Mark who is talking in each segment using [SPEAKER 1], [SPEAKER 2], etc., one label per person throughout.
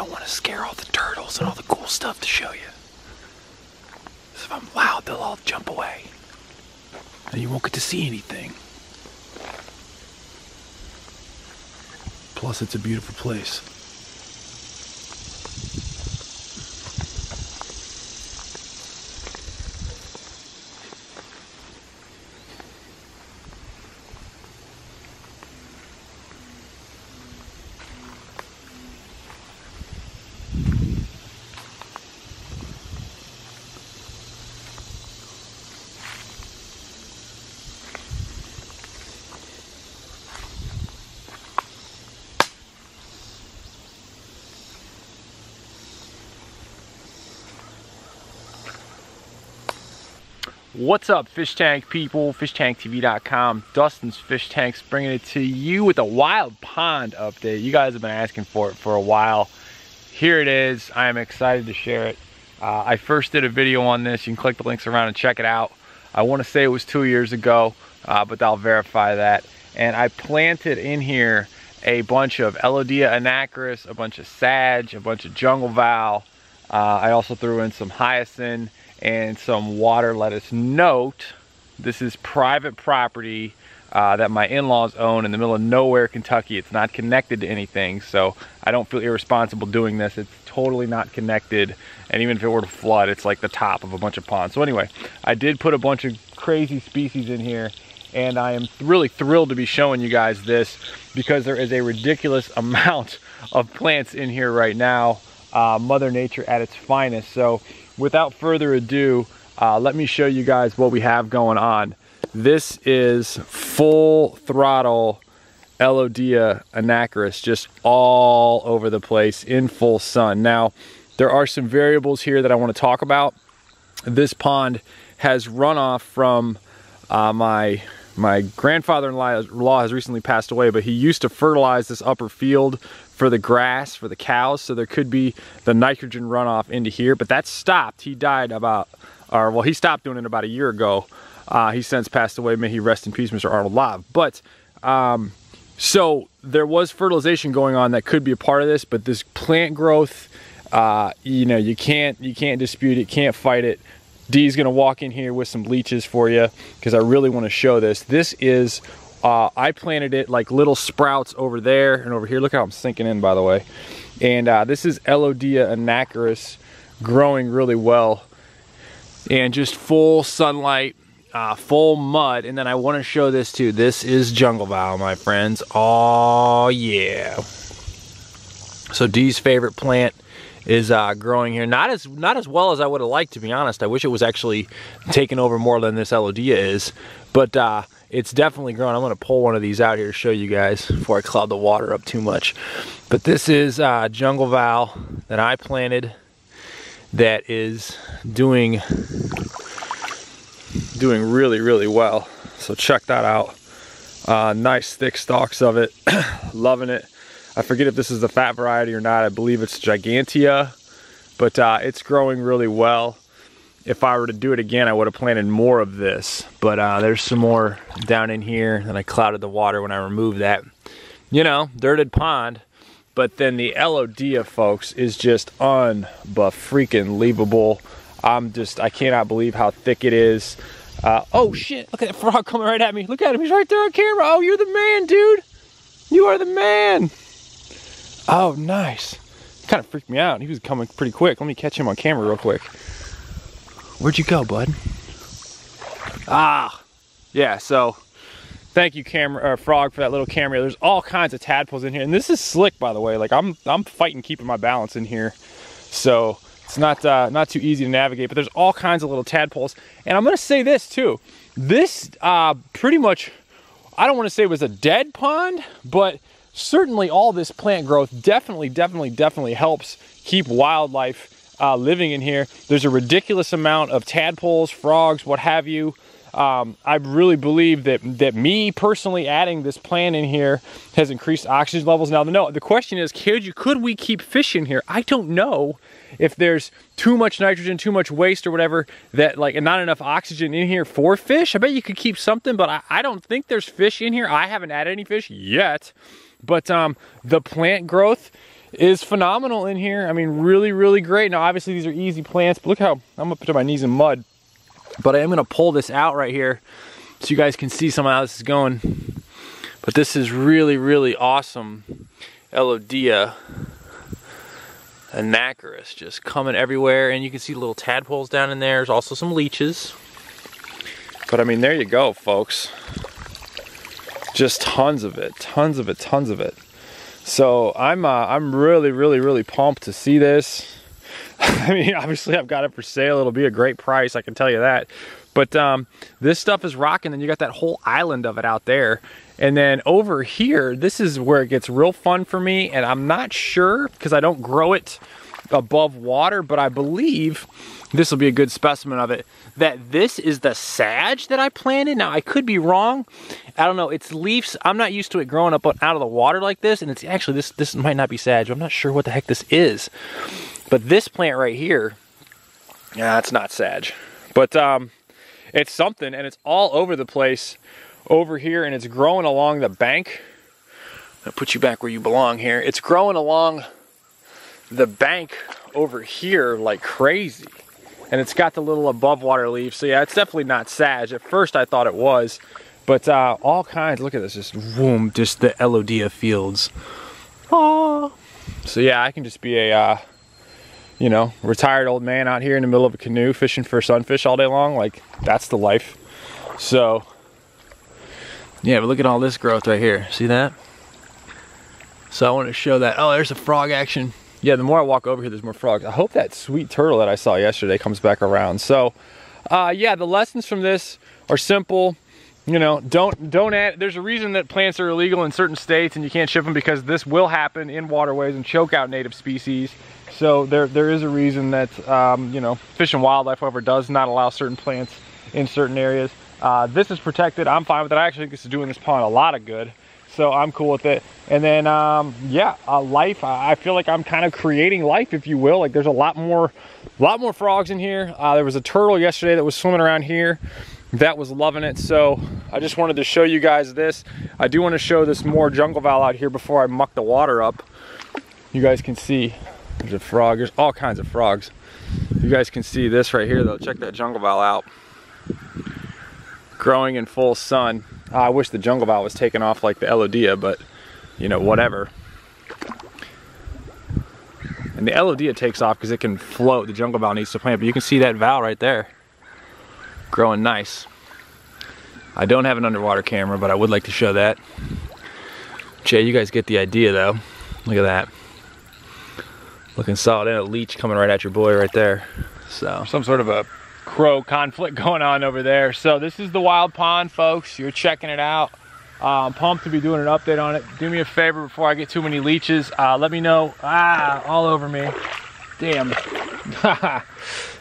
[SPEAKER 1] don't want to scare all the turtles and all the cool stuff to show you. So if I'm loud, they'll all jump away. And you won't get to see anything. Plus, it's a beautiful place. What's up, fish tank people? FishTankTV.com. Dustin's Fish Tanks bringing it to you with a wild pond update. You guys have been asking for it for a while. Here it is. I am excited to share it. I first did a video on this. You can click the links around and check it out. I want to say it was 2 years ago, but I'll verify that. And I planted in here a bunch of Elodea anacris, a bunch of sage, a bunch of jungle val. I also threw in some hyacinth and some water lettuce. Note, this is private property that my in-laws own in the middle of nowhere, Kentucky. It's not connected to anything, so I don't feel irresponsible doing this. It's totally not connected, and even if it were to flood, it's like the top of a bunch of ponds. So anyway, I did put a bunch of crazy species in here, and I am really thrilled to be showing you guys this because there is a ridiculous amount of plants in here right now. Mother Nature at its finest. So without further ado, let me show you guys what we have going on. This is full throttle Elodea anacris, just all over the place in full sun. Now, there are some variables here that I want to talk about. This pond has runoff from my grandfather-in-law has recently passed away, but he used to fertilize this upper field for the grass, for the cows, so there could be the nitrogen runoff into here, but that stopped. He died he stopped doing it about a year ago. He's since passed away. May he rest in peace, Mr. Arnold Love. But, so there was fertilization going on that could be a part of this, but this plant growth, you know, you can't dispute it, can't fight it. Dee's gonna walk in here with some leeches for you because I really want to show this. This is, I planted it like little sprouts over there and over here. Look how I'm sinking in, by the way. And this is Elodea anacris growing really well. And just full sunlight, full mud. And then I want to show this too. This is jungle val, my friends. Oh yeah. So Dee's favorite plant is growing here. Not as well as I would have liked, to be honest. I wish it was actually taking over more than this Elodea is. But it's definitely growing. I'm going to pull one of these out here to show you guys before I cloud the water up too much. But this is jungle val that I planted that is doing really, really well. So check that out. Nice thick stalks of it. Loving it. I forget if this is the fat variety or not. I believe it's Gigantea, but it's growing really well. If I were to do it again, I would have planted more of this, but there's some more down in here, and I clouded the water when I removed that. You know, dirted pond, but then the Elodea, folks, is just unbefreaking-leavable. I cannot believe how thick it is. Oh shit, look at that frog coming right at me. Look at him, he's right there on camera. Oh, you're the man, dude. You are the man. Oh, nice. Kind of freaked me out. He was coming pretty quick. Let me catch him on camera real quick. Where'd you go, bud? Ah, yeah, so thank you, frog, for that little camera. There's all kinds of tadpoles in here. And this is slick, by the way. Like, I'm fighting keeping my balance in here. So it's not too easy to navigate, but there's all kinds of little tadpoles. And I'm gonna say this too. This pretty much, I don't wanna say it was a dead pond, but certainly all this plant growth definitely helps keep wildlife living in here. There's a ridiculous amount of tadpoles, frogs, what have you. I really believe that me personally adding this plant in here has increased oxygen levels. Now, the question is, could we keep fish in here? I don't know if there's too much nitrogen, too much waste or whatever, that and not enough oxygen in here for fish. I bet you could keep something, but I don't think there's fish in here. I haven't added any fish yet, but the plant growth is phenomenal in here. I mean, really, really great. Now, obviously, these are easy plants, but look how I'm up to my knees in mud. But I am gonna pull this out right here so you guys can see some of how this is going. But this is really, really awesome. Elodea anacharis just coming everywhere, and you can see little tadpoles down in there. There's also some leeches. But I mean, there you go, folks. Just tons of it, tons of it, tons of it. So I'm really, really, really pumped to see this. I mean, obviously I've got it for sale. It'll be a great price, I can tell you that. But this stuff is rocking, and you got that whole island of it out there. And then over here, this is where it gets real fun for me, and I'm not sure because I don't grow it above water, but I believe this will be a good specimen of it, that this is the sage that I planted. Now, I could be wrong. I don't know. It's leaves. I'm not used to it growing up out of the water like this, and it's actually, this might not be sage. I'm not sure what the heck this is. But this plant right here, yeah, it's not sage. But it's something, and it's all over the place over here, and it's growing along the bank. I'll put you back where you belong here. It's growing along the bank over here like crazy. And it's got the little above water leaves. So yeah, it's definitely not sage. At first I thought it was. But all kinds, look at this, just boom, just the Elodea fields. Oh. So yeah, I can just be a, you know, retired old man out here in the middle of a canoe fishing for sunfish all day long. Like, that's the life. So, yeah, but look at all this growth right here. See that? So I want to show that. Oh, there's a frog action. Yeah, the more I walk over here, there's more frogs. I hope that sweet turtle that I saw yesterday comes back around. So, yeah, the lessons from this are simple. You know, don't add. There's a reason that plants are illegal in certain states and you can't ship them, because this will happen in waterways and choke out native species. So there is a reason that you know, Fish and Wildlife, however, does not allow certain plants in certain areas. This is protected. I'm fine with it. I actually think this is doing this pond a lot of good. So I'm cool with it. And then, yeah, life. I feel like I'm kind of creating life, if you will. Like, there's a lot more frogs in here. There was a turtle yesterday that was swimming around here that was loving it. So I just wanted to show you guys this. I do want to show this more jungle val out here before I muck the water up. You guys can see there's a frog. There's all kinds of frogs. You guys can see this right here, though. Check that jungle val out. Growing in full sun. I wish the jungle val was taken off like the Elodea, but you know, whatever. And the Elodea takes off because it can float. The jungle val needs to plant, but you can see that val right there. Growing nice. I don't have an underwater camera, but I would like to show that. Jay, you guys get the idea though. Look at that. Looking solid, and a leech coming right at your boy right there. So some sort of a crow conflict going on over there. So this is the wild pond, folks. You're checking it out. I'm pumped to be doing an update on it. Do me a favor before I get too many leeches. Let me know. All over me. Damn. To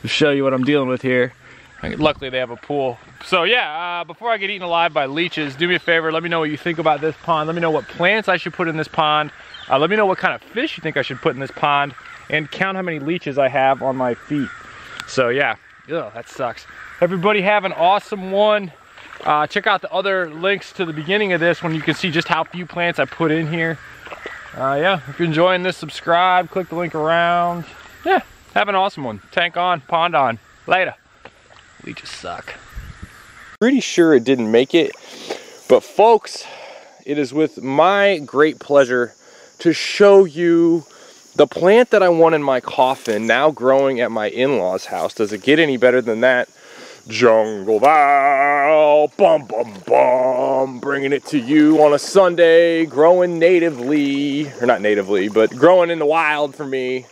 [SPEAKER 1] show you what I'm dealing with here. Luckily they have a pool. So yeah, before I get eaten alive by leeches, do me a favor. Let me know what you think about this pond. Let me know what plants I should put in this pond. Let me know what kind of fish you think I should put in this pond. And count how many leeches I have on my feet. So yeah. Ugh, that sucks. Everybody have an awesome one. Check out the other links to the beginning of this when you can see just how few plants I put in here. Yeah, if you're enjoying this, subscribe, click the link around. Yeah, have an awesome one. Tank on, pond on. Later. Leeches suck. Pretty sure it didn't make it, but folks, it is with my great pleasure to show you the plant that I want in my coffin, now growing at my in-laws' house. Does it get any better than that? Jungle val, bum bum bum, bringing it to you on a Sunday, growing natively, or not natively, but growing in the wild for me.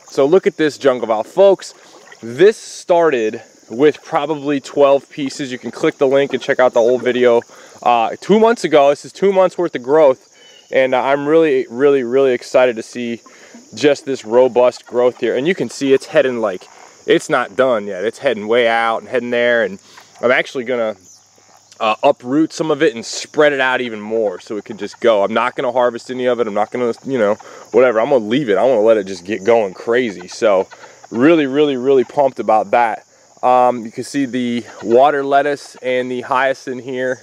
[SPEAKER 1] So look at this jungle val, folks. This started with probably 12 pieces. You can click the link and check out the old video 2 months ago. This is 2 months worth of growth, and I'm really, really, really excited to see just this robust growth here. And you can see it's heading, like, it's not done yet. It's heading way out and heading there, and I'm actually gonna uproot some of it and spread it out even more so it can just go. I'm not gonna harvest any of it. I'm not gonna, you know, whatever. I'm gonna leave it. I want to let it just get going crazy. So really, really, really pumped about that. You can see the water lettuce and the hyacinth here.